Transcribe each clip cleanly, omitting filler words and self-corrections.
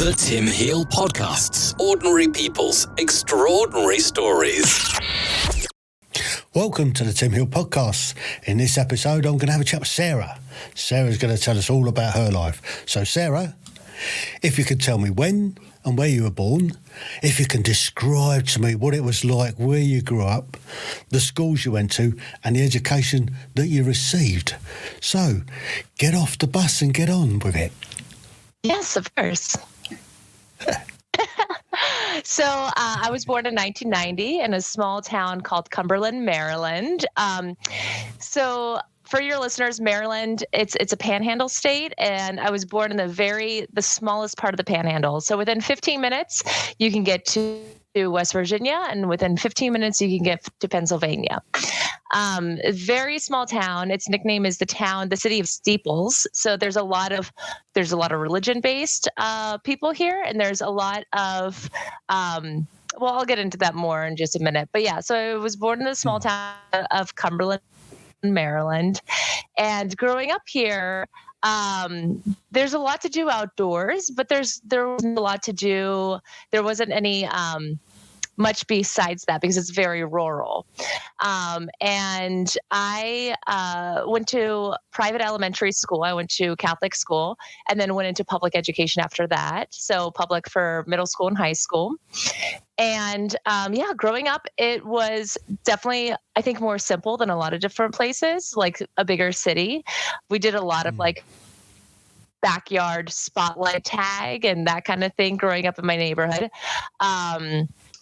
The Tim Heale Podcasts. Ordinary people's extraordinary stories. Welcome to the Tim Heale Podcast. In this episode, I'm going to have a chat with Sarah. Sarah's going to tell us all about her life. So, Sarah, if you could tell me when and where you were born, if you can describe to me what it was like where you grew up, the schools you went to, and the education that you received. So, get off the bus and get on with it. Yes, of course. So I was born in 1990 in a small town called Cumberland, Maryland. So for your listeners, Maryland, it's a panhandle state, and I was born in the smallest part of the panhandle. So within 15 minutes, you can get to West Virginia, and within 15 minutes, you can get to Pennsylvania. A very small town. Its nickname is the city of steeples. So there's a lot of religion-based people here, and there's a lot of well, I'll get into that more in just a minute. But yeah, so I was born in the small town of Cumberland, Maryland, and growing up here, there's a lot to do outdoors, but there wasn't a lot to do. There wasn't any much besides that because it's very rural. And I went to private elementary school. I went to Catholic school and then went into public education after that. So public for middle school and high school. And growing up, it was definitely, I think, more simple than a lot of different places, like a bigger city. We did a lot of like backyard spotlight tag and that kind of thing growing up in my neighborhood.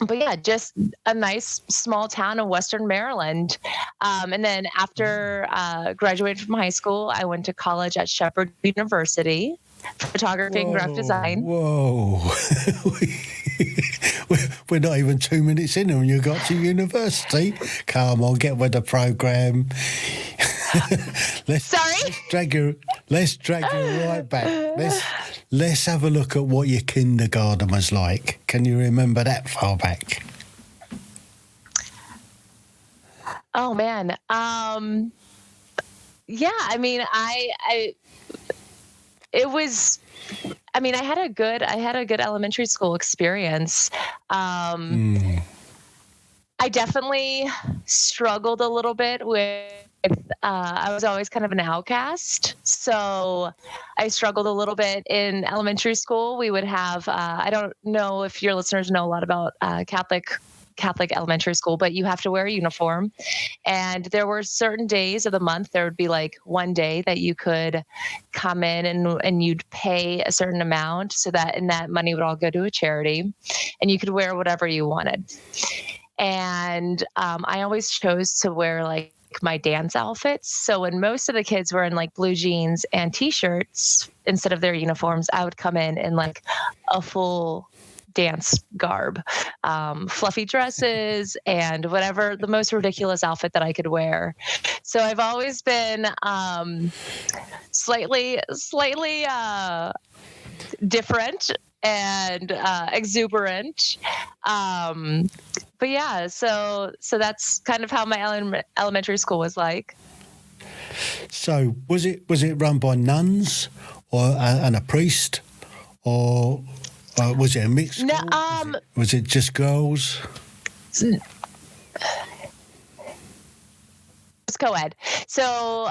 But yeah, just a nice small town in Western Maryland. And then after graduating from high school, I went to college at Shepherd University, photography and graphic design. Whoa. We're not even 2 minutes in and you got to university. Come on, get with the program. Let's drag you right back. Let's have a look at what your kindergarten was like. Can you remember that far back? Oh man. Yeah, I mean, I had a good elementary school experience. I definitely struggled a little bit with, I was always kind of an outcast. So I struggled a little bit in elementary school. We would have, I don't know if your listeners know a lot about Catholic elementary school, but you have to wear a uniform. And there were certain days of the month, there would be like one day that you could come in and you'd pay a certain amount so that, and that money would all go to a charity and you could wear whatever you wanted. And I always chose to wear like my dance outfits. So when most of the kids were in like blue jeans and t-shirts instead of their uniforms, I would come in like a full dance garb, fluffy dresses and whatever, the most ridiculous outfit that I could wear. So I've always been slightly different and exuberant. But yeah, so that's kind of how my elementary school was like. So was it run by nuns or and a priest, or was it a mixed school? No, was it just girls? It was co-ed. So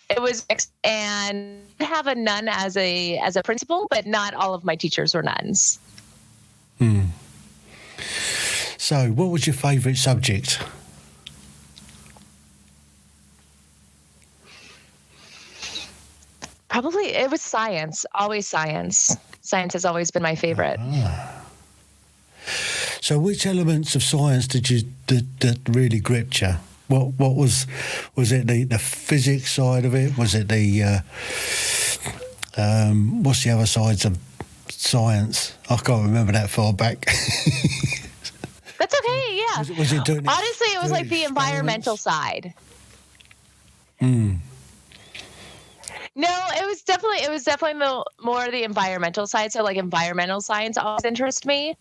it was mixed, and I have a nun as a principal, but not all of my teachers were nuns. So what was your favourite subject? Probably it was science, always science. Science has always been my favorite. So which elements of science that really gripped you? What was it the physics side of it? Was it the what's the other sides of science? I can't remember that far back. That's okay, yeah. Was it doing honestly, it was like the environmental side. No, it was definitely more the environmental side. So like environmental science always interested me.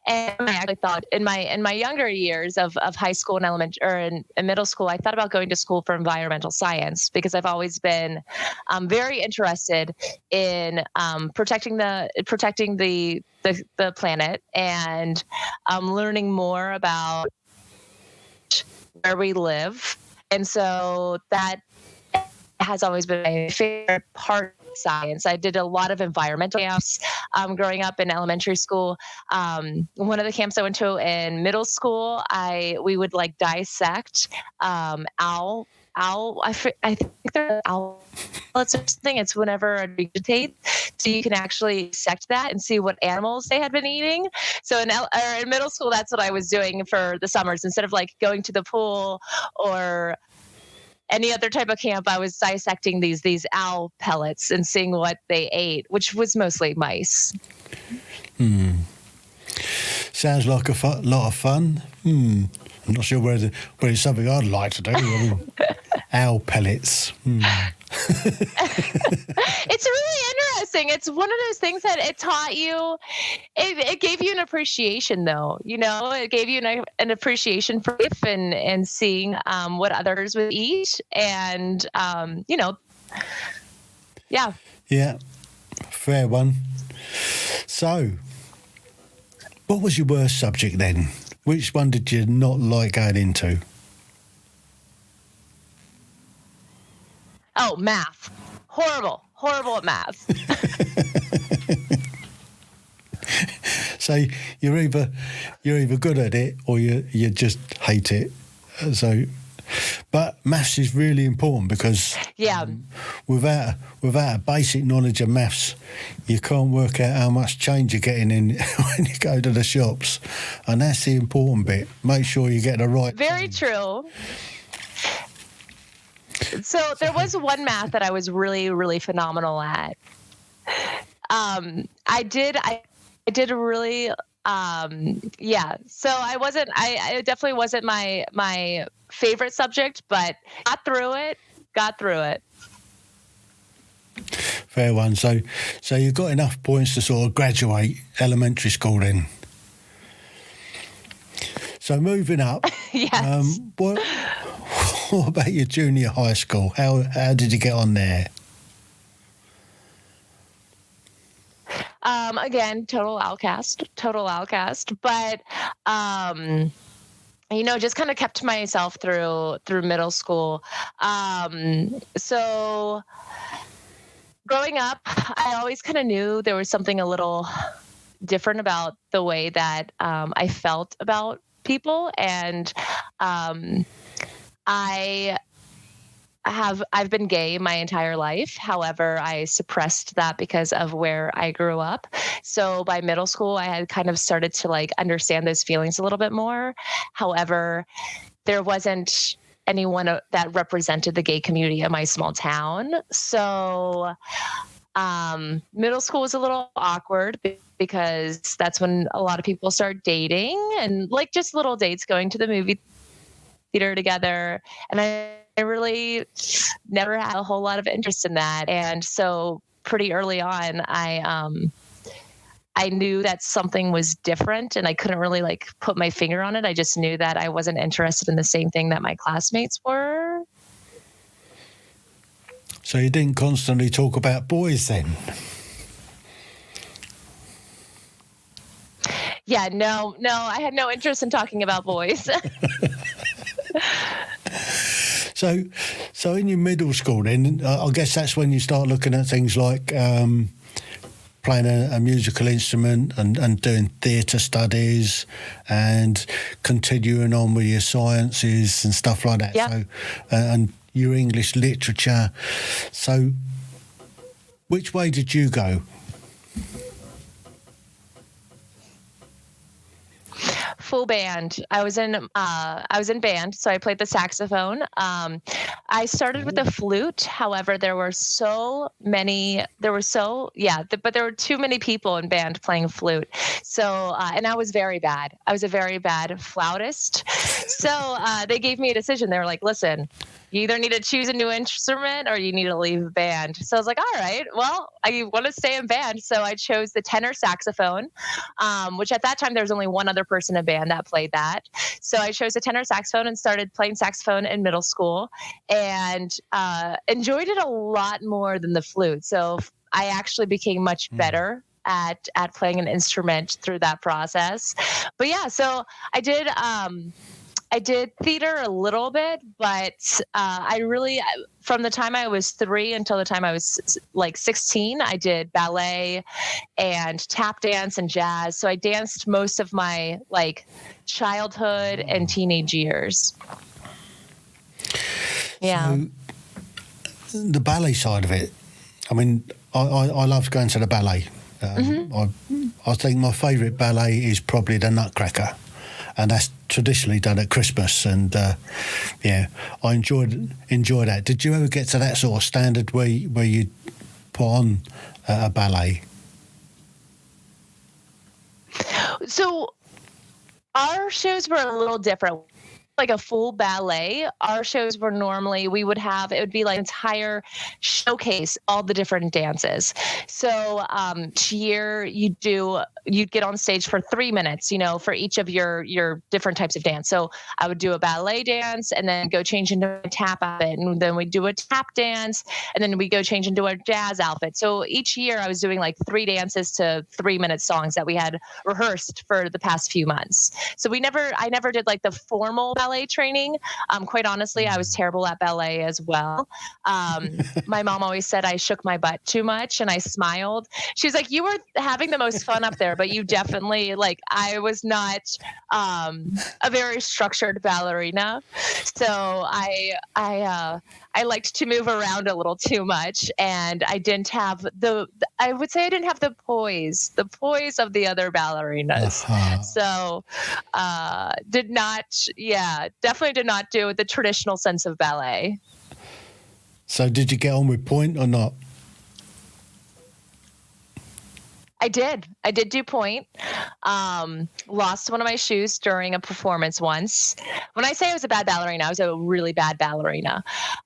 And I actually thought in my younger years of high school and in middle school, I thought about going to school for environmental science because I've always been very interested in protecting the planet and learning more about where we live. And so that has always been my favorite part of science. I did a lot of environmental camps growing up in elementary school. One of the camps I went to in middle school, we would like dissect owl. I think they're owl. It's something. It's whenever it vegetates, so you can actually dissect that and see what animals they had been eating. So in middle school, that's what I was doing for the summers. Instead of like going to the pool or any other type of camp, I was dissecting these owl pellets and seeing what they ate, which was mostly mice. Sounds like a lot of fun. I'm not sure whether it's something I'd like to do. I mean, owl pellets. It's really interesting. It's one of those things that it taught you. It gave you an appreciation, though. You know, it gave you an appreciation for life and seeing what others would eat, and yeah. Yeah, fair one. So, what was your worst subject then? Which one did you not like going into? Oh, math. Horrible at math. So you're either good at it or you just hate it. So, but maths is really important because without a basic knowledge of maths, you can't work out how much change you're getting in when you go to the shops, and that's the important bit. Make sure you get the right. Very true. So there was one math that I was really, really phenomenal at. I did really, So I definitely wasn't my favorite subject, but got through it. Fair one. So you got enough points to sort of graduate elementary school then. So moving up. Yes. What about your junior high school? How did you get on there? Again, total outcast, but just kind of kept to myself through middle school. So growing up, I always kind of knew there was something a little different about the way that I felt about people, and I've been gay my entire life. However, I suppressed that because of where I grew up. So by middle school, I had kind of started to like understand those feelings a little bit more. However, there wasn't anyone that represented the gay community in my small town. So middle school was a little awkward because that's when a lot of people start dating and like just little dates, going to the movie theater together. And I really never had a whole lot of interest in that. And so pretty early on, I knew that something was different and I couldn't really like put my finger on it. I just knew that I wasn't interested in the same thing that my classmates were. So you didn't constantly talk about boys then? Yeah, no, I had no interest in talking about boys. So in your middle school then, I guess that's when you start looking at things like playing a musical instrument and doing theatre studies and continuing on with your sciences and stuff like that. Yeah. So, and your English literature. So which way did you go? Full band. I was in band, so I played the saxophone. I started with the flute. However, there were too many people in band playing flute. So, and I was very bad. I was a very bad flautist. So they gave me a decision. They were like, listen, you either need to choose a new instrument or you need to leave band. So I was like, all right, well, I want to stay in band. So I chose the tenor saxophone, which at that time there was only one other person in band that played that. So I chose the tenor saxophone and started playing saxophone in middle school, and enjoyed it a lot more than the flute. So I actually became much better at playing an instrument through that process. But yeah, so I did theater a little bit, but I really, from the time I was 3 until the time I was like 16, I did ballet and tap dance and jazz. So I danced most of my like childhood and teenage years. Yeah. So the ballet side of it, I mean, I loved going to the ballet. I think my favourite ballet is probably the Nutcracker, and that's traditionally done at Christmas. And yeah, I enjoy that. Did you ever get to that sort of standard where you put on a ballet? So our shows were a little different. Like a full ballet, our shows were normally, we would have, it would be like an entire showcase, all the different dances. So each year you'd get on stage for 3 minutes, for each of your different types of dance. So I would do a ballet dance and then go change into a tap outfit, and then we'd do a tap dance, and then we go change into a jazz outfit. So each year I was doing like 3 dances to 3-minute songs that we had rehearsed for the past few months. So I never did like the formal ballet training. Quite honestly, I was terrible at ballet as well. My mom always said I shook my butt too much and I smiled. She was like, you were having the most fun up there, but you definitely, like, I was not a very structured ballerina. So I liked to move around a little too much, and I didn't have I would say I didn't have the poise of the other ballerinas. So definitely did not do the traditional sense of ballet. So did you get on with point or not? I did do point. Lost one of my shoes during a performance once. When I say I was a bad ballerina, I was a really bad ballerina.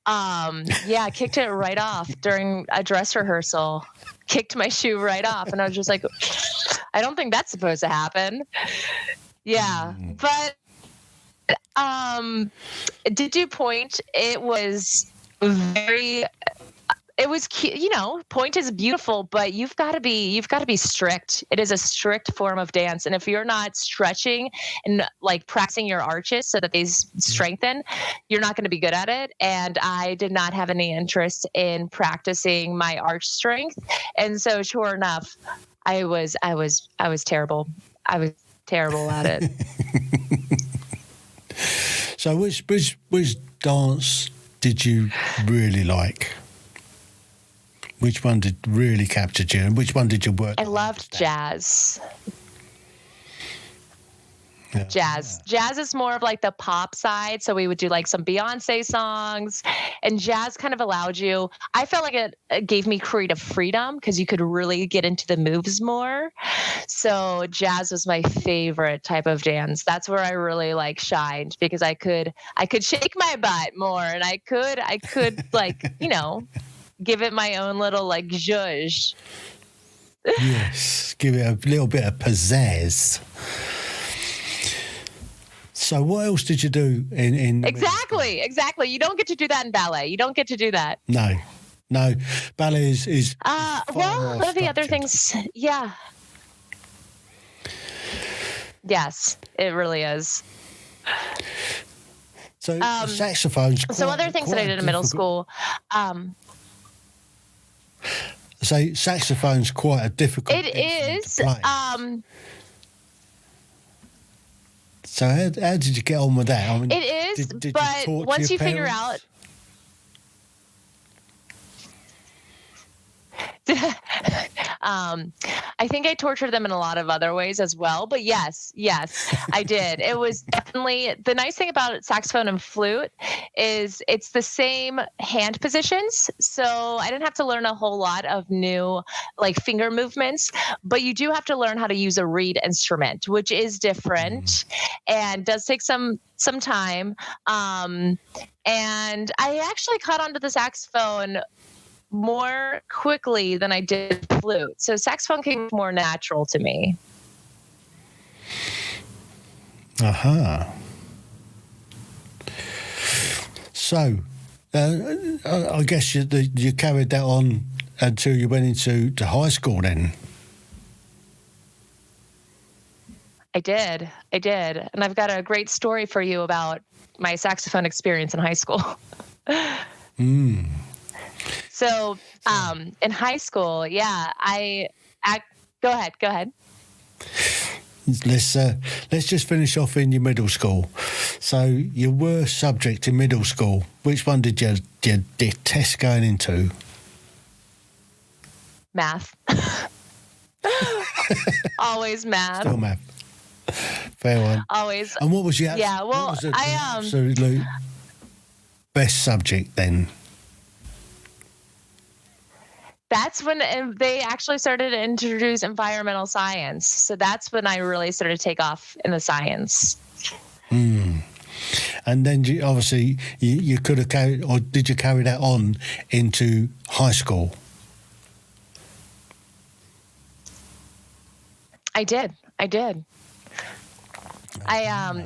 I kicked it right off during a dress rehearsal. Kicked my shoe right off, and I was just like, I don't think that's supposed to happen. Yeah, but did do point. It was cute. Point is beautiful, but you've got to be strict. It is a strict form of dance, and if you're not stretching and like practicing your arches so that they strengthen, you're not going to be good at it. And I did not have any interest in practicing my arch strength, and so sure enough, I was terrible. I was terrible at it. So which dance did you really like? Which one did really capture you, and which one did you work? I loved jazz. Yeah. Jazz is more of like the pop side. So we would do like some Beyonce songs, and jazz kind of allowed you, I felt like it gave me creative freedom because you could really get into the moves more. So jazz was my favorite type of dance. That's where I really like shined, because I could shake my butt more, and I could like, give it my own little like zhuzh. Yes, give it a little bit of pizzazz. So what else did you do in Exactly. You don't get to do that in ballet. You don't get to do that. No. Ballet is one of the other things. Yeah. Yes, it really is. So saxophones. So other things that I did in middle school. So saxophone's quite a difficult. It is. So how did you get on with that? I mean, it is, did but you once you figure out. I think I tortured them in a lot of other ways as well. But yes, I did. It was definitely the nice thing about saxophone and flute is it's the same hand positions. So I didn't have to learn a whole lot of new like finger movements, but you do have to learn how to use a reed instrument, which is different and does take some time. And I actually caught on to the saxophone more quickly than I did flute. So saxophone came more natural to me. So, I guess you carried that on until you went into high school then? I did. And I've got a great story for you about my saxophone experience in high school. So, in high school, go ahead. Let's just finish off in your middle school. So, your worst subject in middle school, which one did you detest going into? Math. Always math. Still math. Fair one. Always. And what was your absolute best subject then? That's when they actually started to introduce environmental science. So that's when I really started to take off in the science. And then you could have carried, or did you carry that on into high school? I did.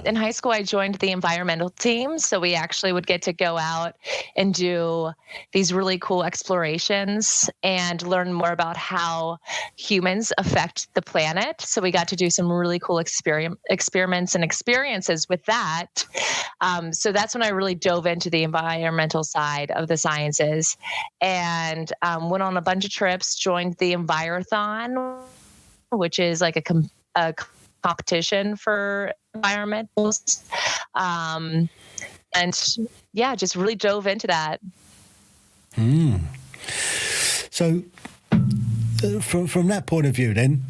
In high school, I joined the environmental team. So we actually would get to go out and do these really cool explorations and learn more about how humans affect the planet. So we got to do some really cool experiments and experiences with that. So that's when I really dove into the environmental side of the sciences and went on a bunch of trips, joined the Envirothon, which is like a competition for environmentalists. Just really dove into that. So from that point of view then,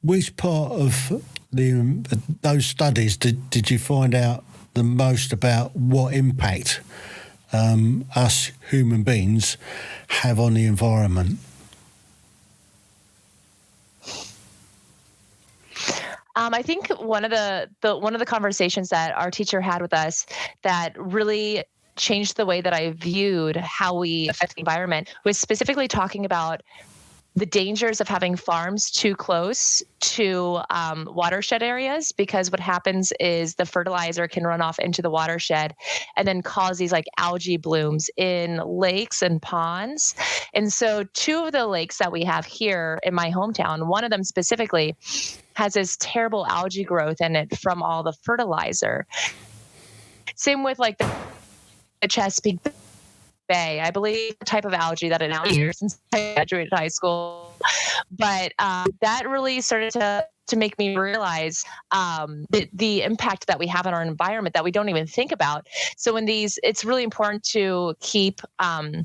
which part of those studies did you find out the most about what impact us human beings have on the environment? I think one of the conversations that our teacher had with us that really changed the way that I viewed how we affect the environment was specifically talking about the dangers of having farms too close to watershed areas, because what happens is the fertilizer can run off into the watershed and then cause these like algae blooms in lakes and ponds. And so two of the lakes that we have here in my hometown, one of them specifically has this terrible algae growth in it from all the fertilizer. Same with like the Chesapeake Bay, I believe, the type of algae that it now years since I graduated high school. But that really started to make me realize the impact that we have on our environment that we don't even think about. So it's really important to keep our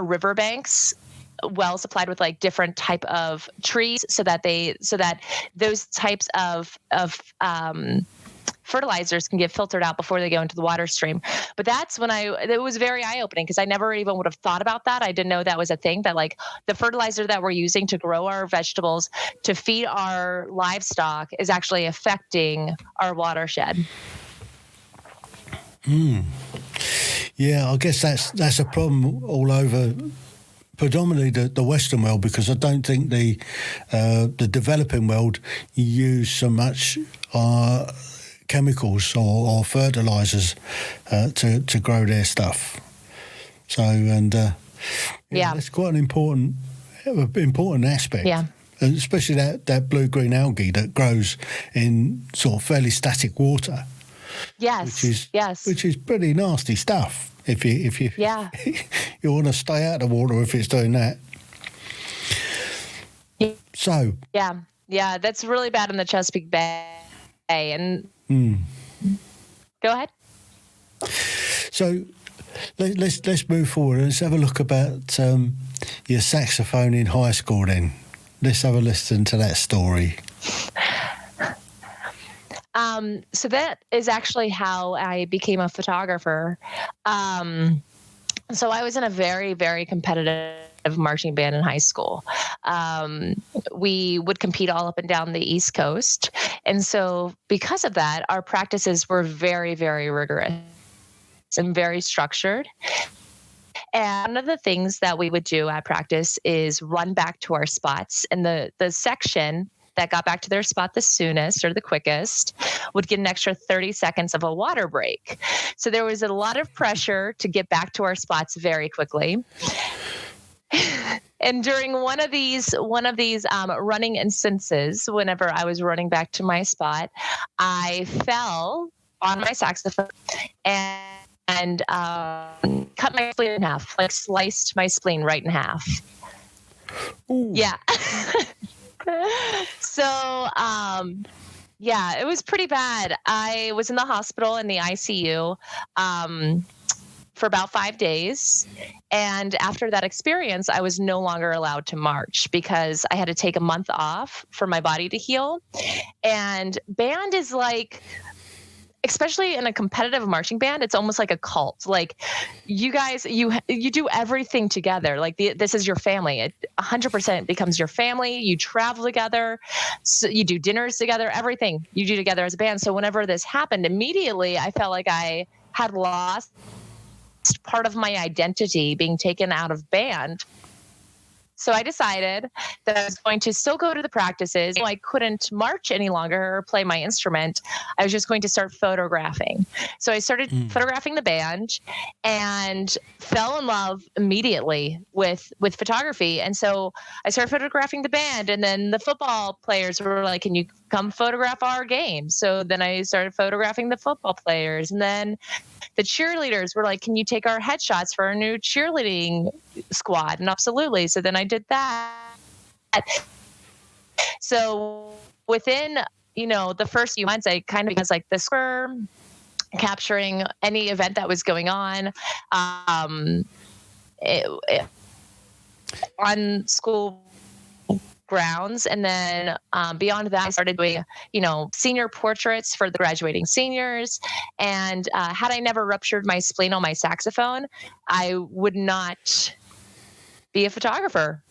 riverbanks well supplied with like different type of trees so that those types of fertilizers can get filtered out before they go into the water stream. But that's when it was very eye-opening, because I never even would have thought about that. I didn't know that was a thing, that like the fertilizer that we're using to grow our vegetables, to feed our livestock, is actually affecting our watershed. Yeah, I guess that's a problem all over, predominantly the Western world, because I don't think the developing world use so much chemicals or fertilizers to grow their stuff. So, that's quite an important aspect. Yeah. And especially that blue-green algae that grows in sort of fairly static water. Yes. Which is pretty nasty stuff. If you you want to stay out of the water if it's doing that. So. Yeah, that's really bad in the Chesapeake Bay. And go ahead. So let's move forward. Let's have a look about your saxophone in high school. Then let's have a listen to that story. So that is actually how I became a photographer. So I was in a very, very competitive marching band in high school. We would compete all up and down the East Coast. And so because of that, our practices were very, very rigorous and very structured. And one of the things that we would do at practice is run back to our spots. And the section that got back to their spot the soonest or the quickest would get an extra 30 seconds of a water break. So there was a lot of pressure to get back to our spots very quickly. And during one of these running instances, whenever I was running back to my spot, I fell on my saxophone and cut my spleen in half, like sliced my spleen right in half. Ooh. Yeah. So, yeah, it was pretty bad. I was in the hospital in the ICU for about 5 days. And after that experience, I was no longer allowed to march because I had to take a month off for my body to heal. And band is like, especially in a competitive marching band, it's almost like a cult. Like you guys, you do everything together. Like this is your family. It 100% becomes your family. You travel together. So you do dinners together, everything you do together as a band. So whenever this happened, immediately I felt like I had lost part of my identity being taken out of band. So I decided that I was going to still go to the practices. I couldn't march any longer or play my instrument. I was just going to start photographing. So I started photographing the band and fell in love immediately with photography. And so I started photographing the band, and then the football players were like, "Can you come photograph our game?" So then I started photographing the football players, and then the cheerleaders were like, "Can you take our headshots for our new cheerleading squad?" And absolutely. So then I did that. So within, the first few months, I kind of was like the square, capturing any event that was going on on school grounds. And then beyond that, I started doing, senior portraits for the graduating seniors. And had I never ruptured my spleen on my saxophone, I would not be a photographer.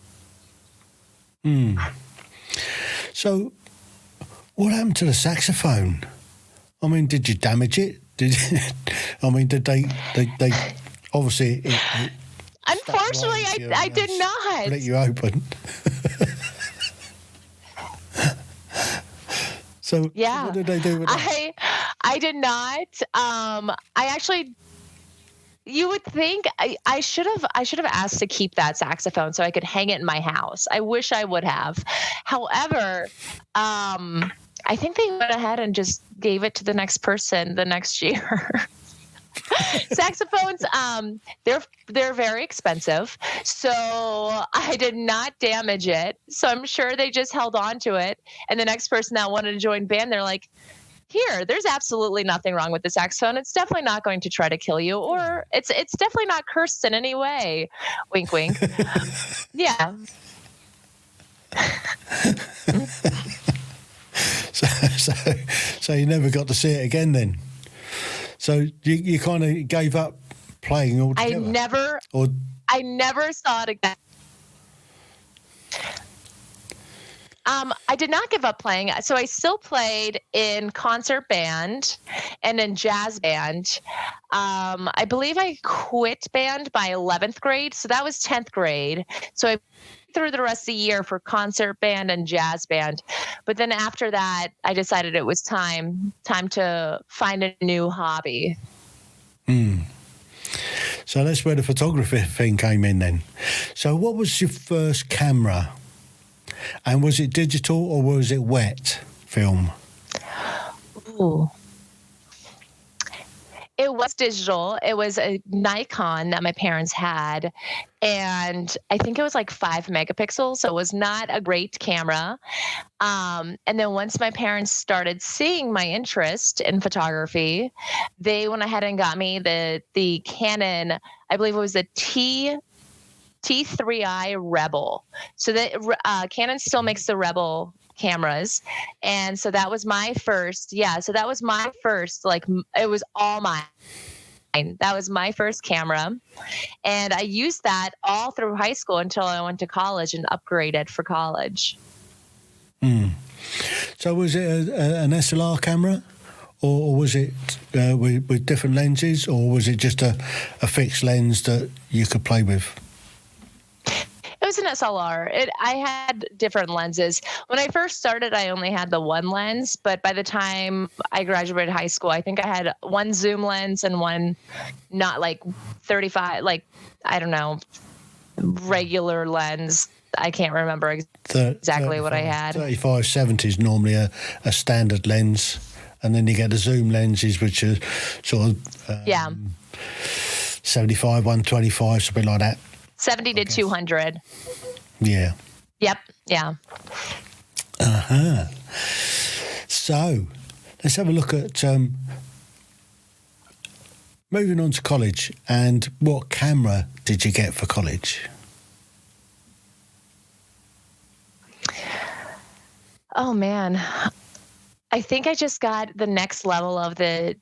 So what happened to the saxophone? I mean, did you damage it? Did they obviously it unfortunately I did not split you open. So yeah, what did they do with that? I did not. I actually, you would think I should have asked to keep that saxophone so I could hang it in my house. I wish I would have. However, I think they went ahead and just gave it to the next person the next year. Saxophones, they're very expensive, so I did not damage it. So I'm sure they just held on to it. And the next person that wanted to join band, they're like, "Here, there's absolutely nothing wrong with the saxophone. It's definitely not going to try to kill you, or it's definitely not cursed in any way." Wink, wink. Yeah. So you never got to see it again then? So you kind of gave up playing altogether? I never saw it again. I did not give up playing. So I still played in concert band and in jazz band. I believe I quit band by 11th grade. So that was 10th grade. So I through the rest of the year for concert band and jazz band. But then after that, I decided it was time to find a new hobby. So that's where the photography thing came in then. So what was your first camera? And was it digital or was it wet film? Ooh. It was digital. It was a Nikon that my parents had. And I think it was like 5 megapixels. So it was not a great camera. And then once my parents started seeing my interest in photography, they went ahead and got me the Canon, I believe it was the T3i Rebel. So Canon still makes the Rebel cameras. And so that was my first, so that was my first, like, it was all mine. That was my first camera. And I used that all through high school until I went to college and upgraded for college. So was it an SLR camera, or was it with different lenses, or was it just a fixed lens that you could play with? It was an SLR. I had different lenses. When I first started, I only had the one lens, but by the time I graduated high school, I think I had one zoom lens and one not like 35, like, I don't know, regular lens. I can't remember exactly what I had. 35-70 is normally a standard lens, and then you get the zoom lenses, which are sort of 75, 125, something like that. 70 to 200. Yeah. Yep. Yeah. So let's have a look at moving on to college. And what camera did you get for college? Oh man, I think I just got the next level of the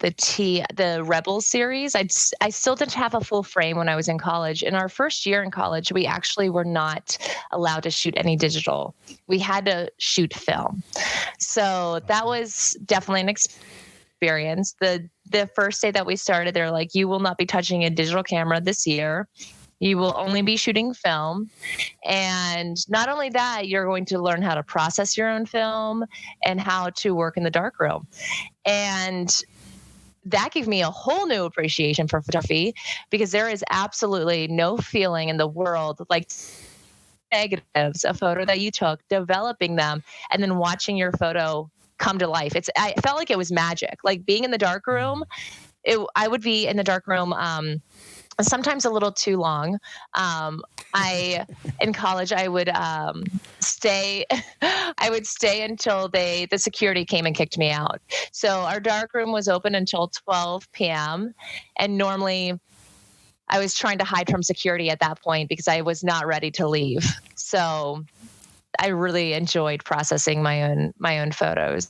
Rebel series. I still didn't have a full frame when I was in college. In our first year in college, we actually were not allowed to shoot any digital. We had to shoot film. So that was definitely an experience. The first day that we started, they're like, you will not be touching a digital camera this year. You will only be shooting film. And not only that, you're going to learn how to process your own film and how to work in the darkroom. And that gave me a whole new appreciation for photography, because there is absolutely no feeling in the world like negatives, a photo that you took, developing them, and then watching your photo come to life. I felt like it was magic. Like being in the darkroom, I would be in the darkroom sometimes a little too long. In college, I would stay until the security came and kicked me out. So our dark room was open until 12 p.m. And normally I was trying to hide from security at that point because I was not ready to leave. So I really enjoyed processing my own photos.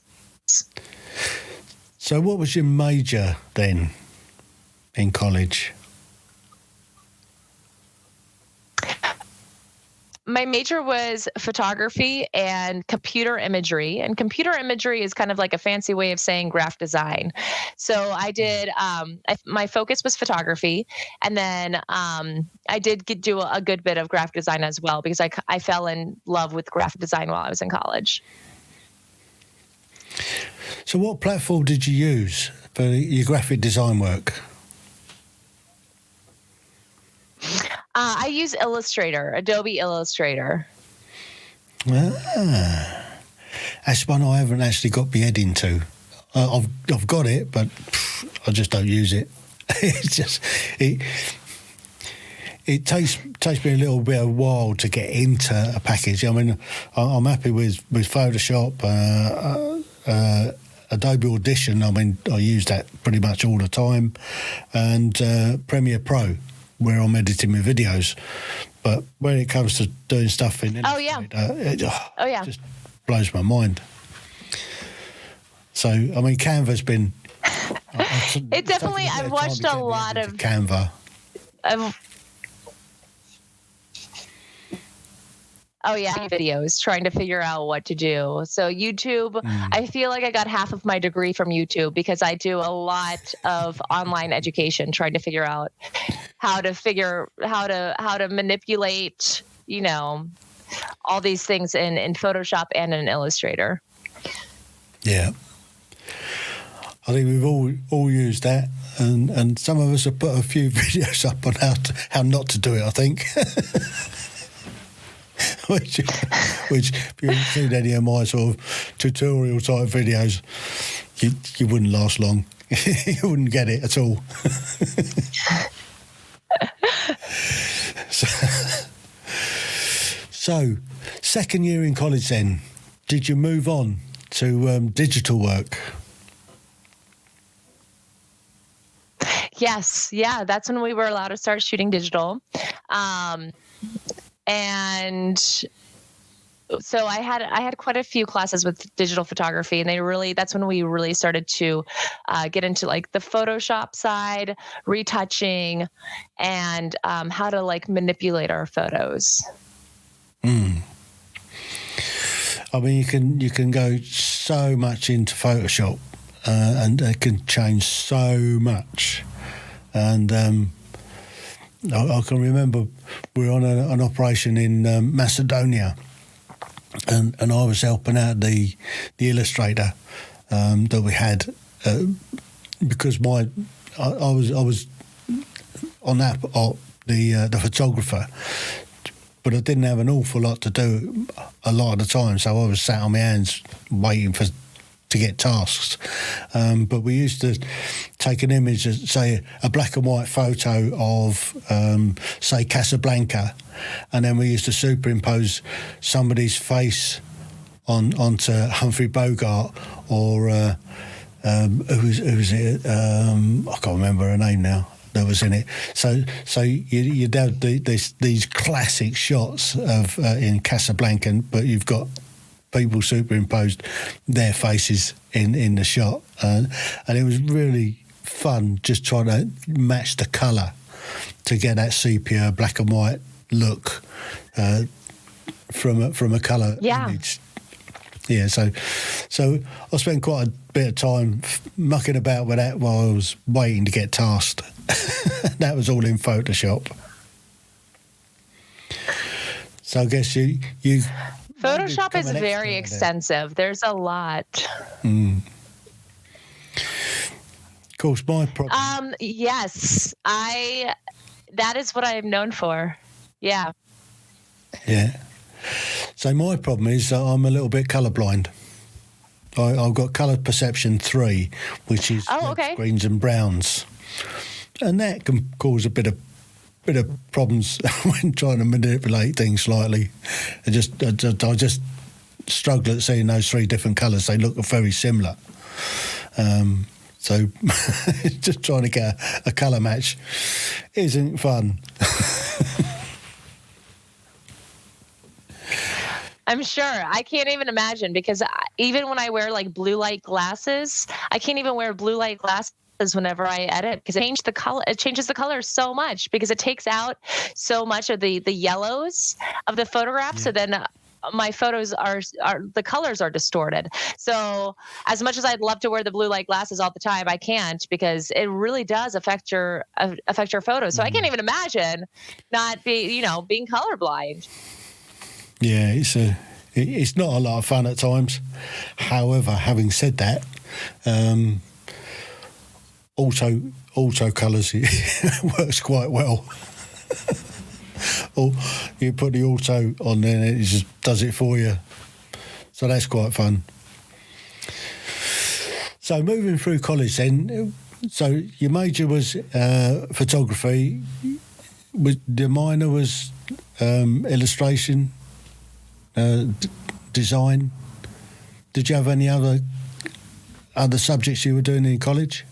So what was your major then in college? My major was photography and computer imagery. And computer imagery is kind of like a fancy way of saying graphic design. So I did, my focus was photography. And then I did do a good bit of graphic design as well, because I fell in love with graphic design while I was in college. So what platform did you use for your graphic design work? I use Illustrator, Adobe Illustrator. That's one I haven't actually got my head into. I've got it, but I just don't use it. It's just it takes me a little bit of a while to get into a package. I mean, I'm happy with Photoshop, Adobe Audition. I mean, I use that pretty much all the time, and Premiere Pro, where I'm editing my videos. But when it comes to doing stuff in Illustrator, it just blows my mind. So, I mean, Canva's been... It definitely... I've watched a lot of... Canva. Videos trying to figure out what to do. So YouTube, I feel like I got half of my degree from YouTube, because I do a lot of online education, trying to figure out how to manipulate, all these things in Photoshop and in Illustrator. Yeah. I think we've all used that, and some of us have put a few videos up on how not to do it, I think. which if you haven't seen any of my sort of tutorial type videos, you wouldn't last long. You wouldn't get it at all. So, second year in college then, did you move on to digital work? Yes. Yeah. That's when we were allowed to start shooting digital. And so I had quite a few classes with digital photography, and that's when we really started to get into like the Photoshop side, retouching, and how to like manipulate our photos. I mean, you can go so much into Photoshop, and it can change so much. And I can remember we were on an operation in Macedonia, and I was helping out the illustrator that we had because I was on that the photographer, but I didn't have an awful lot to do a lot of the time, so I was sat on my hands waiting to get tasks. But we used to take an image, say a black and white photo of, say, Casablanca, and then we used to superimpose somebody's face onto Humphrey Bogart or who was it? I can't remember her name now. That was in it. So you'd have these classic shots of in Casablanca, but you've got people superimposed their faces in the shot, and it was really fun just trying to match the colour to get that sepia black and white look from a colour image. Yeah, so I spent quite a bit of time mucking about with that while I was waiting to get tasked. That was all in Photoshop. So I guess you Photoshop is very extensive. There's a lot. Of course, my problem. Yes, that is what I am known for. Yeah. Yeah. So my problem is that I'm a little bit colourblind. I've got colour perception 3, which is reds, greens and browns, and that can cause a bit of problems when trying to manipulate things slightly. I just struggle at seeing those 3 different colours. They look very similar. So just trying to get a colour match isn't fun. I'm sure. I can't even imagine, because even when I wear like blue light glasses, I can't even wear blue light glasses whenever I edit, because it changes the color so much, because it takes out so much of the yellows of the photograph. Yeah. So then my photos are the colors are distorted. So as much as I'd love to wear the blue light glasses all the time, I can't, because it really does affect your photos. So I can't even imagine not being colorblind. Yeah, it's not a lot of fun at times. However, having said that, auto colours works quite well. Or you put the auto on there and it just does it for you. So that's quite fun. So moving through college then, so your major was photography. The minor was illustration, design. Did you have any other subjects you were doing in college?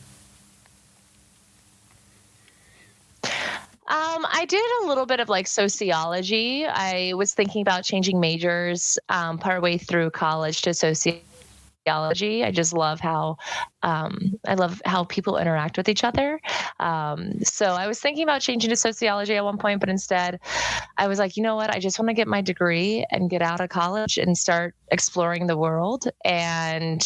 I did a little bit of like sociology. I was thinking about changing majors partway through college to sociology. I just love how people interact with each other. So I was thinking about changing to sociology at one point, but instead I was like, you know what? I just want to get my degree and get out of college and start exploring the world and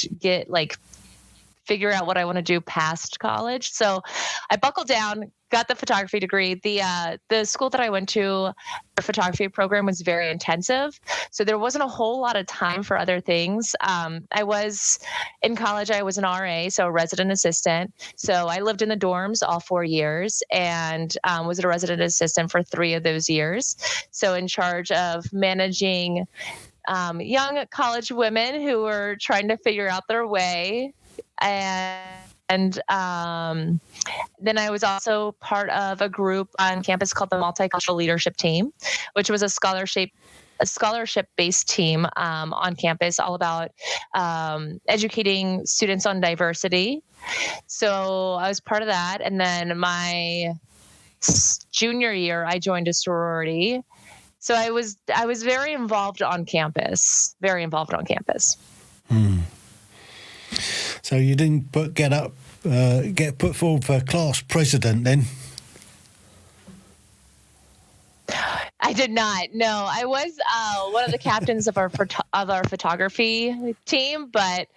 figure out what I want to do past college. So I buckled down, got the photography degree. The school that I went to, the photography program was very intensive. So there wasn't a whole lot of time for other things. In college, I was an RA, so a resident assistant. So I lived in the dorms all 4 years and was a resident assistant for 3 of those years. So in charge of managing young college women who were trying to figure out their way. And And then I was also part of a group on campus called the Multicultural Leadership Team, which was a scholarship-based team on campus, all about educating students on diversity. So I was part of that. And then my junior year, I joined a sorority. So I was very involved on campus. Very involved on campus. So you didn't get put forward for class president then? I did not. No, I was one of the captains of our photography team, but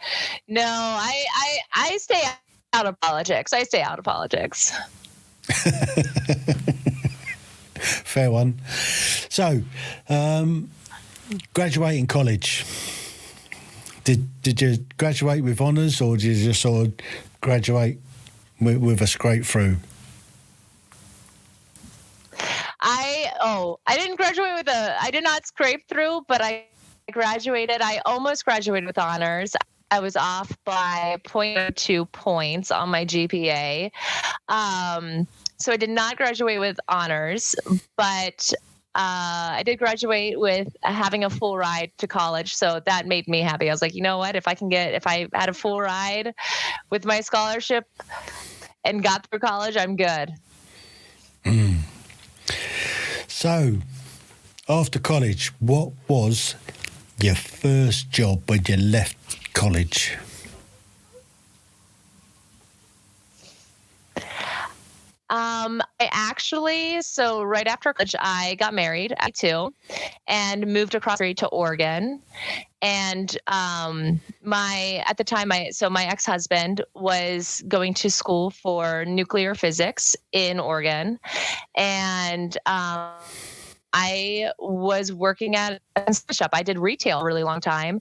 no, I stay out of politics. I stay out of politics. Fair one. So, graduating college. Did you graduate with honours, or did you just sort of graduate with a scrape through? I didn't graduate I did not scrape through, but I graduated. I almost graduated with honors. I was off by 0.2 points on my GPA. So I did not graduate with honors, but I did graduate with having a full ride to college. So that made me happy. I was like, you know what? If I had a full ride with my scholarship and got through college, I'm good. So, after college, what was your first job when you left college? So right after college, I got married at 2 and moved across the street to Oregon. And my ex-husband was going to school for nuclear physics in Oregon. And I was working at a construction shop. I did retail a really long time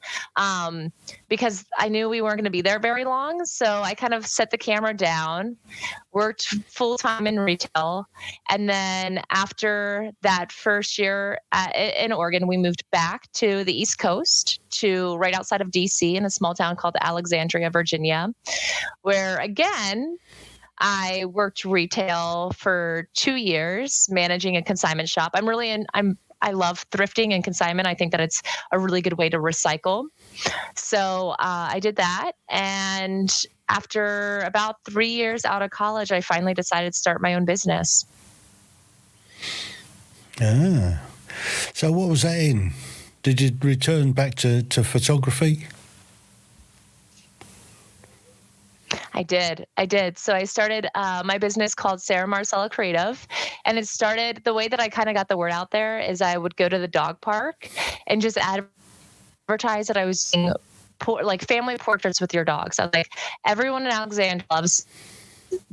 because I knew we weren't going to be there very long. So I kind of set the camera down, worked full time in retail. And then after that first year in Oregon, we moved back to the East Coast, to right outside of DC in a small town called Alexandria, Virginia, where again, I worked retail for 2 years, managing a consignment shop. I love thrifting and consignment. I think that it's a really good way to recycle. So I did that. And after about 3 years out of college, I finally decided to start my own business. So what was that in? Did you return back to photography? I did. So I started my business called Sarah Marcella Creative. And it started, the way that I kind of got the word out there is I would go to the dog park and just advertise that I was doing family portraits with your dogs. I was like, everyone in Alexandria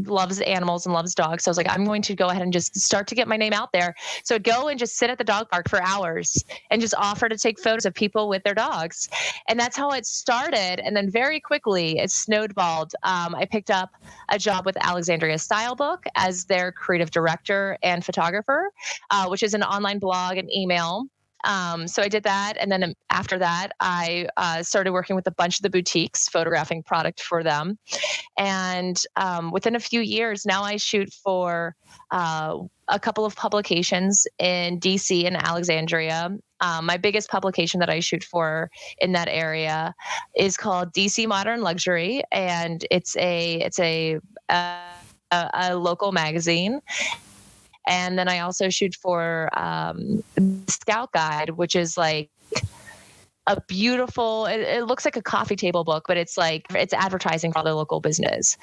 loves animals and loves dogs. So I was like, I'm going to go ahead and just start to get my name out there. So I'd go and just sit at the dog park for hours and just offer to take photos of people with their dogs. And that's how it started. And then very quickly it snowballed. I picked up a job with Alexandria Style Book as their creative director and photographer, which is an online blog and email. So I did that. And then after that, I started working with a bunch of the boutiques, photographing product for them. And within a few years, now I shoot for a couple of publications in DC and Alexandria. My biggest publication that I shoot for in that area is called DC Modern Luxury, and it's a local magazine. And then I also shoot for Scout Guide, which is like a beautiful, it looks like a coffee table book, but it's advertising for the local business.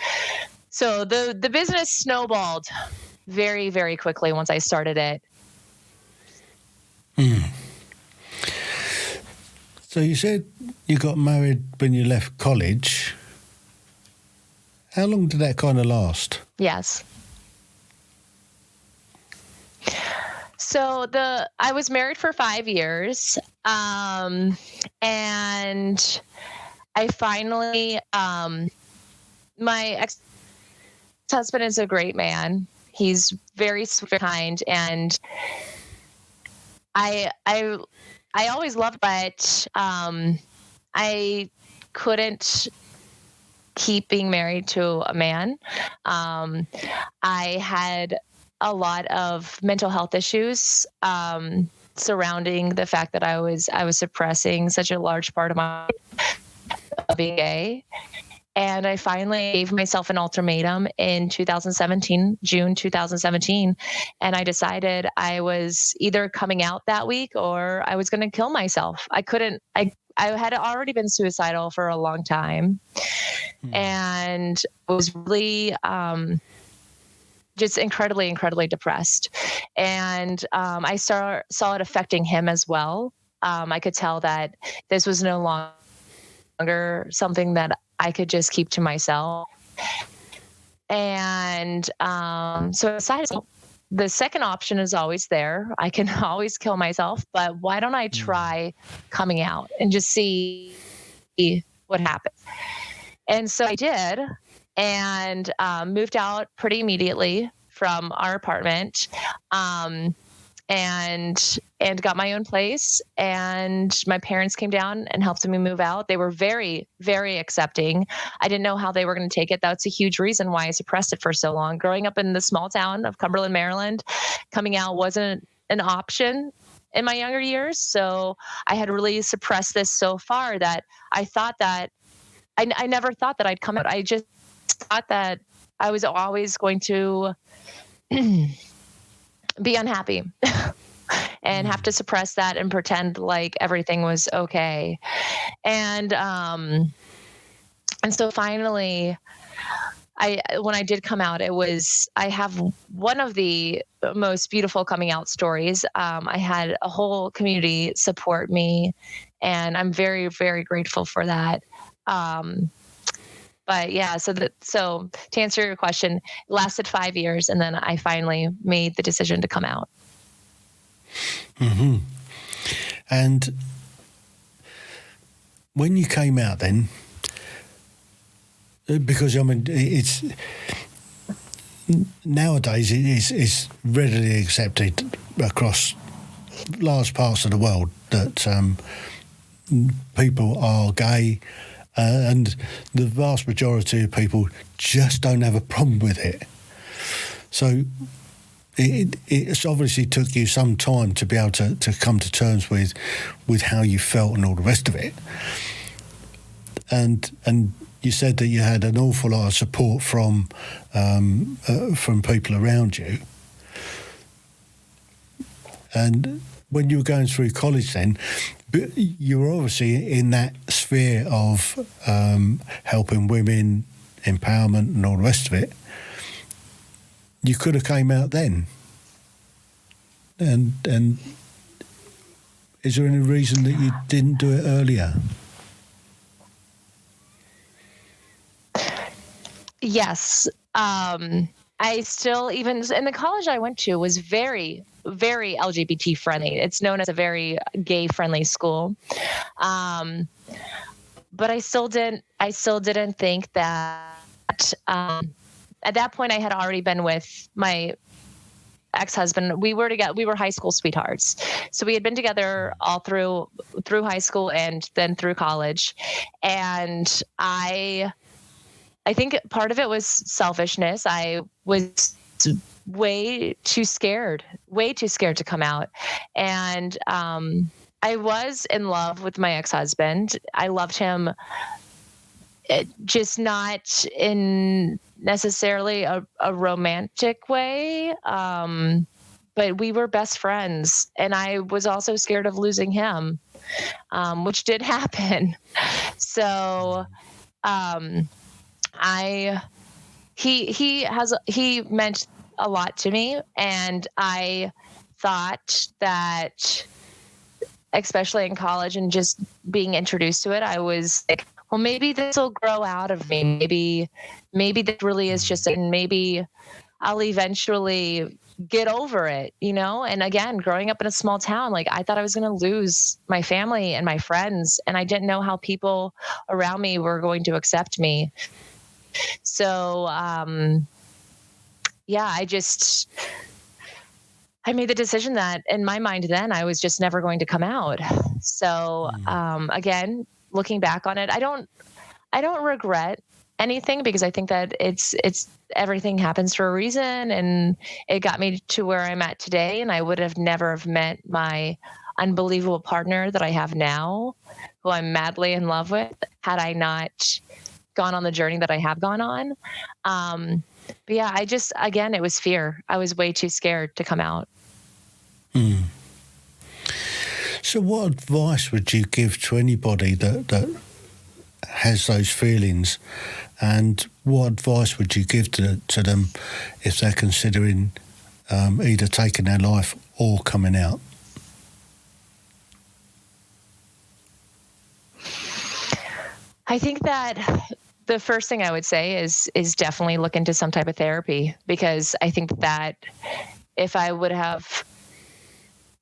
So the business snowballed very, very quickly once I started it. So you said you got married when you left college. How long did that kind of last? Yes. So I was married for 5 years, and I finally, my ex-husband is a great man. He's very sweet, kind, and I always loved, but I couldn't keep being married to a man. I had a lot of mental health issues surrounding the fact that I was suppressing such a large part of my being gay. And I finally gave myself an ultimatum in 2017, June 2017. And I decided I was either coming out that week or I was going to kill myself. I had already been suicidal for a long time and was really just incredibly, incredibly depressed. And I saw it affecting him as well. I could tell that this was no longer something that I could just keep to myself. And so I decided the second option is always there. I can always kill myself, but why don't I try coming out and just see what happens? And so I did, and moved out pretty immediately from our apartment. And got my own place, and my parents came down and helped me move out. They were very, very accepting. I didn't know how they were going to take it. That's a huge reason why I suppressed it for so long. Growing up in the small town of Cumberland, Maryland, coming out wasn't an option in my younger years. So I had really suppressed this so far that I thought that I never thought that I'd come out. I just thought that I was always going to be unhappy and have to suppress that and pretend like everything was okay. And so finally, when I did come out, I have one of the most beautiful coming out stories. I had a whole community support me, and I'm very, very grateful for that. But yeah, so to answer your question, it lasted 5 years, and then I finally made the decision to come out. Mm-hmm. And when you came out then, because I mean, it's nowadays it's readily accepted across large parts of the world that people are gay. And the vast majority of people just don't have a problem with it. So it's obviously took you some time to be able to come to terms with how you felt and all the rest of it. And you said that you had an awful lot of support from people around you. And when you were going through college then, you were obviously in that sphere of helping women, empowerment and all the rest of it. You could have came out then. And is there any reason that you didn't do it earlier? Yes. I still, even in the college I went to, was very, very LGBT friendly. It's known as a very gay friendly school. But I still didn't think that, at that point I had already been with my ex-husband. We were high school sweethearts. So we had been together all through high school and then through college. And I think part of it was selfishness. I was way too scared to come out. And I was in love with my ex-husband. I loved him, just not in necessarily a romantic way. But we were best friends. And I was also scared of losing him, which did happen. So he meant a lot to me, and I thought that, especially in college and just being introduced to it, I was like, well, maybe this will grow out of me. Maybe this really is just it, and maybe I'll eventually get over it, And again, growing up in a small town, like, I thought I was going to lose my family and my friends, and I didn't know how people around me were going to accept me. So, I made the decision that in my mind then I was just never going to come out. So, again, looking back on it, I don't regret anything, because I think that it's everything happens for a reason, and it got me to where I'm at today. And I would have never have met my unbelievable partner that I have now, who I'm madly in love with, had I not gone on the journey that I have gone on. But yeah, again, it was fear. I was way too scared to come out. So what advice would you give to anybody that has those feelings, and what advice would you give to them if they're considering either taking their life or coming out? I think that the first thing I would say is definitely look into some type of therapy, because I think that if I would have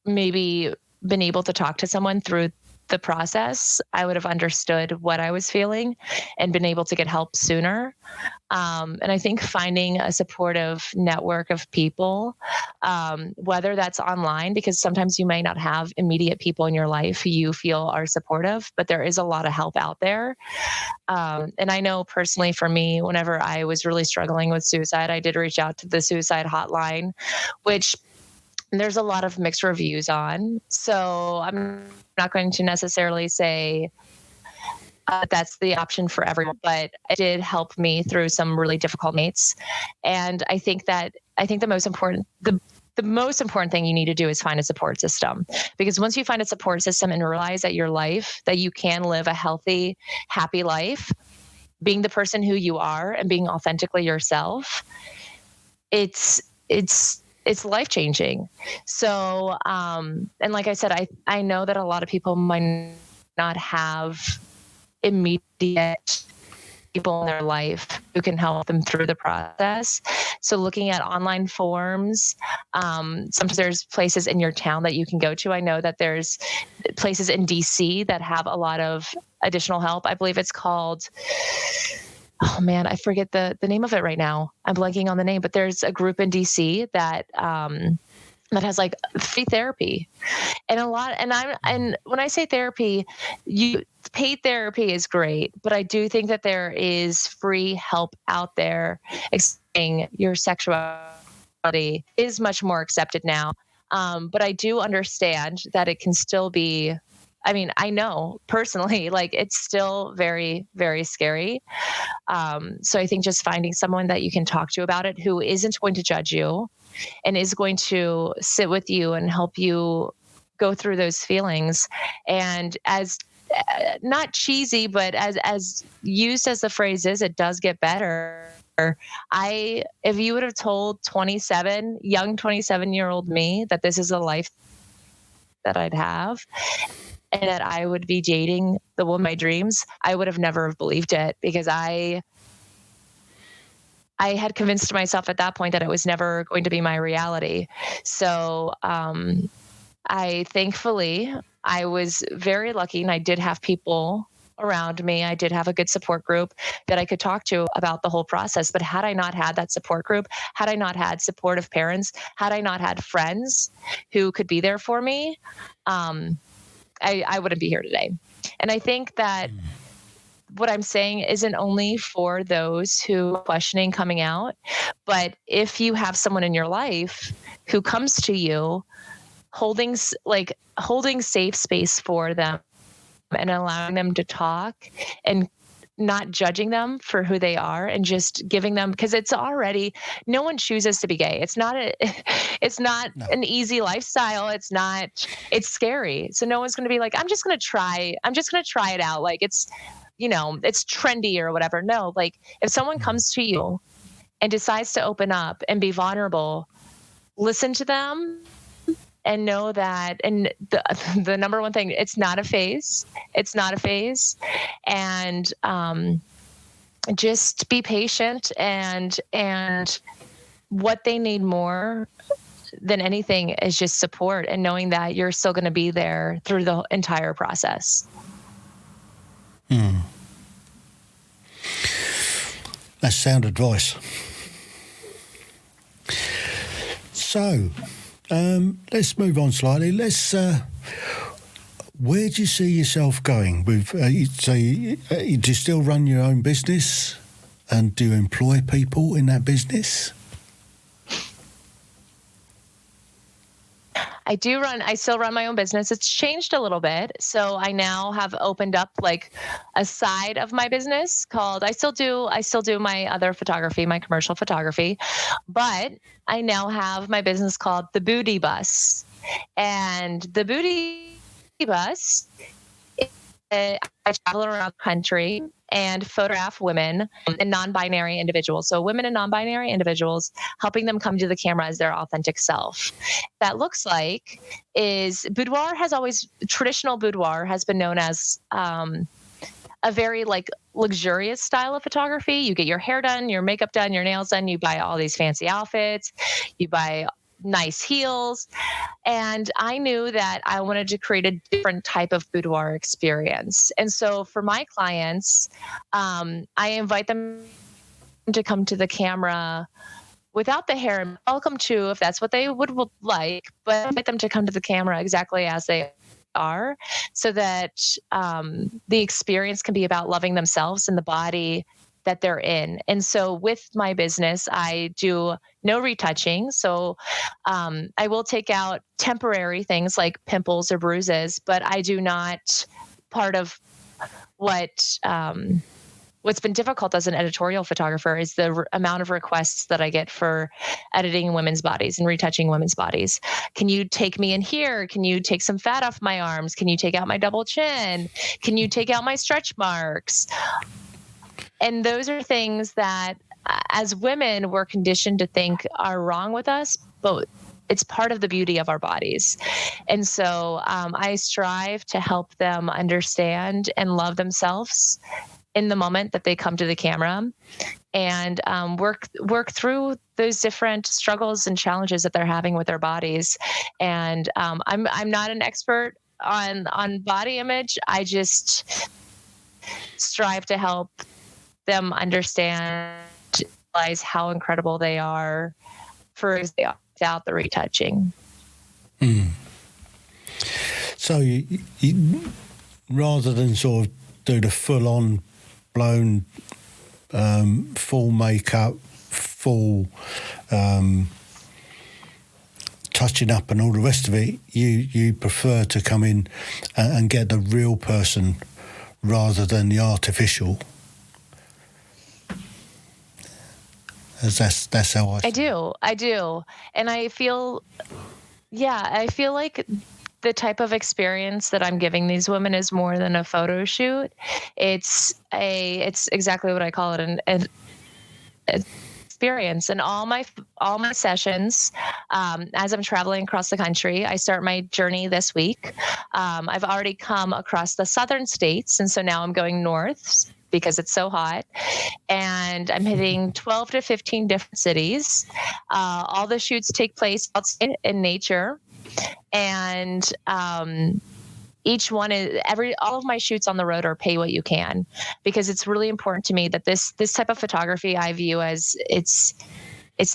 maybe been able to talk to someone through the process, I would have understood what I was feeling and been able to get help sooner. And I think finding a supportive network of people, whether that's online, because sometimes you may not have immediate people in your life who you feel are supportive, but there is a lot of help out there. And I know personally for me, whenever I was really struggling with suicide, I did reach out to the suicide hotline, which there's a lot of mixed reviews on. So I'm not going to necessarily say that's the option for everyone, but it did help me through some really difficult nights. And I think the most important thing you need to do is find a support system, because once you find a support system and realize that that you can live a healthy, happy life, being the person who you are and being authentically yourself, it's life-changing. So, and like I said, I know that a lot of people might not have immediate people in their life who can help them through the process. So looking at online forums, sometimes there's places in your town that you can go to. I know that there's places in DC that have a lot of additional help. I believe it's called, oh man, I forget the name of it right now. I'm blanking on the name, but there's a group in DC that has like free therapy, and when I say therapy, paid therapy is great, but I do think that there is free help out there. Expressing your sexuality is much more accepted now. But I do understand that it can still be, I know personally, like it's still very, very scary. So I think just finding someone that you can talk to about it, who isn't going to judge you and is going to sit with you and help you go through those feelings. And as not cheesy, but as used as the phrase is, it does get better. If you would have told young 27-year-old me that this is a life that I'd have, and that I would be dating the woman of my dreams, I would have never believed it, because I had convinced myself at that point that it was never going to be my reality. So thankfully, I was very lucky, and I did have people around me. I did have a good support group that I could talk to about the whole process. But had I not had that support group, had I not had supportive parents, had I not had friends who could be there for me, I wouldn't be here today. And I think that what I'm saying isn't only for those who are questioning coming out, but if you have someone in your life who comes to you holding safe space for them and allowing them to talk and not judging them for who they are, and just giving them, because no one chooses to be gay. It's not an easy lifestyle. It's scary. So no one's going to be like, I'm just going to try it out. Like it's trendy or whatever. No, like if someone comes to you and decides to open up and be vulnerable, listen to them and know that, and the number one thing, it's not a phase. And just be patient, and what they need more than anything is just support, and knowing that you're still going to be there through the entire process. That's sound advice. So, let's move on slightly. Where do you see yourself going? Do you still run your own business? And do you employ people in that business? I still run my own business. It's changed a little bit. So I now have opened up like a side of my business called, I still do my other photography, my commercial photography, but I now have my business called the Boudie Bus. And the Boudie Bus, I travel around the country and photograph women and non-binary individuals. So women and non-binary individuals, helping them come to the camera as their authentic self. That looks like is traditional boudoir has been known as a very like luxurious style of photography. You get your hair done, your makeup done, your nails done, you buy all these fancy outfits, you buy nice heels. And I knew that I wanted to create a different type of boudoir experience. And so for my clients, I invite them to come to the camera without the hair and welcome to, if that's what they would like, but I invite them to come to the camera exactly as they are, so that the experience can be about loving themselves and the body that they're in. And so with my business, I do no retouching. So I will take out temporary things like pimples or bruises, but I do not. Part of what's been difficult as an editorial photographer is the amount of requests that I get for editing women's bodies and retouching women's bodies. Can you take me in here? Can you take some fat off my arms? Can you take out my double chin? Can you take out my stretch marks? And those are things that as women, we're conditioned to think are wrong with us, but it's part of the beauty of our bodies. And so I strive to help them understand and love themselves in the moment that they come to the camera, and work through those different struggles and challenges that they're having with their bodies. And I'm not an expert on body image. I just strive to help them understand, realize how incredible they are without the retouching. So you rather than sort of do the full-on blown full makeup, full touching up and all the rest of it, you prefer to come in and get the real person rather than the artificial. That's how I do. And I feel like the type of experience that I'm giving these women is more than a photo shoot. It's exactly what I call it, an experience. And all my sessions, as I'm traveling across the country, I start my journey this week. I've already come across the southern states, and so now I'm going north because it's so hot. And I'm hitting 12 to 15 different cities. All the shoots take place outside in nature. And each one all of my shoots on the road are pay what you can, because it's really important to me that this type of photography I view as it's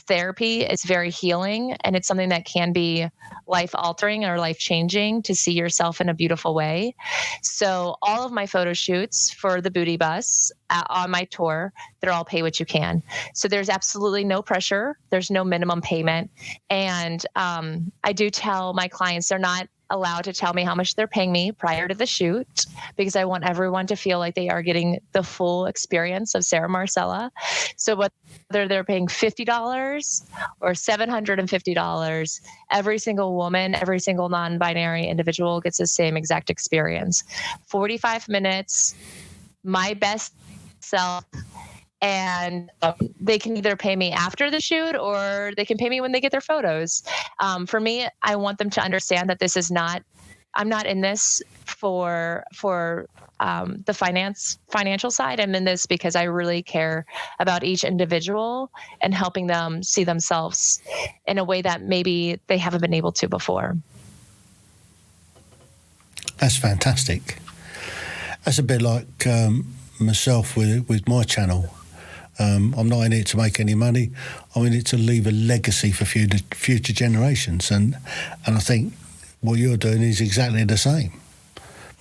therapy. It's very healing, and it's something that can be life altering or life changing to see yourself in a beautiful way. So all of my photo shoots for the Boudie Bus on my tour, they're all pay what you can. So there's absolutely no pressure. There's no minimum payment. And I do tell my clients they're not allowed to tell me how much they're paying me prior to the shoot, because I want everyone to feel like they are getting the full experience of Sarah Marcella. So whether they're paying $50 or $750, every single woman, every single non-binary individual gets the same exact experience. 45 minutes, my best self, and they can either pay me after the shoot or they can pay me when they get their photos. For me, I want them to understand that I'm not in this for the financial side. I'm in this because I really care about each individual and helping them see themselves in a way that maybe they haven't been able to before. That's fantastic. That's a bit like myself with my channel. I'm not in it to make any money. I'm in it to leave a legacy for future generations. And I think what you're doing is exactly the same,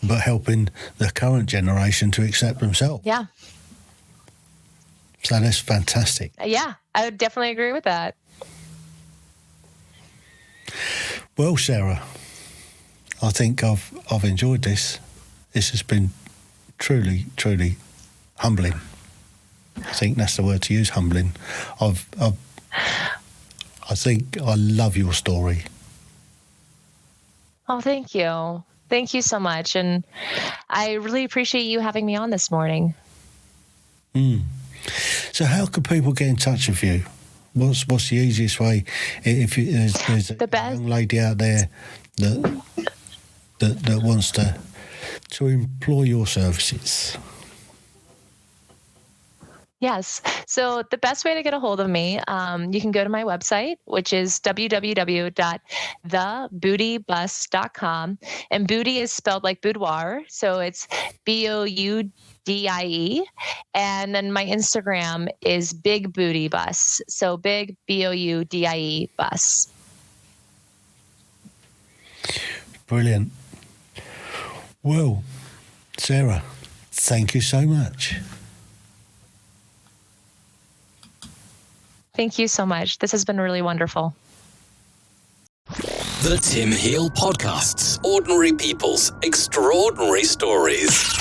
but helping the current generation to accept themselves. Yeah. So that's fantastic. Yeah, I would definitely agree with that. Well, Sarah, I think I've enjoyed this. This has been truly, truly humbling. I think that's the word to use, humbling. I think I love your story. Oh, thank you. Thank you so much. And I really appreciate you having me on this morning. So how can people get in touch with you? What's the easiest way? If there's a young lady out there that wants to employ your services. Yes. So the best way to get a hold of me, you can go to my website, which is www.theboudiebus.com. And Boudie is spelled like boudoir. So it's Boudie. And then my Instagram is Big Boudie Bus. So big Boudie bus. Brilliant. Well, Sarah, thank you so much. Thank you so much. This has been really wonderful. The Tim Heale Podcasts. Ordinary people's extraordinary stories.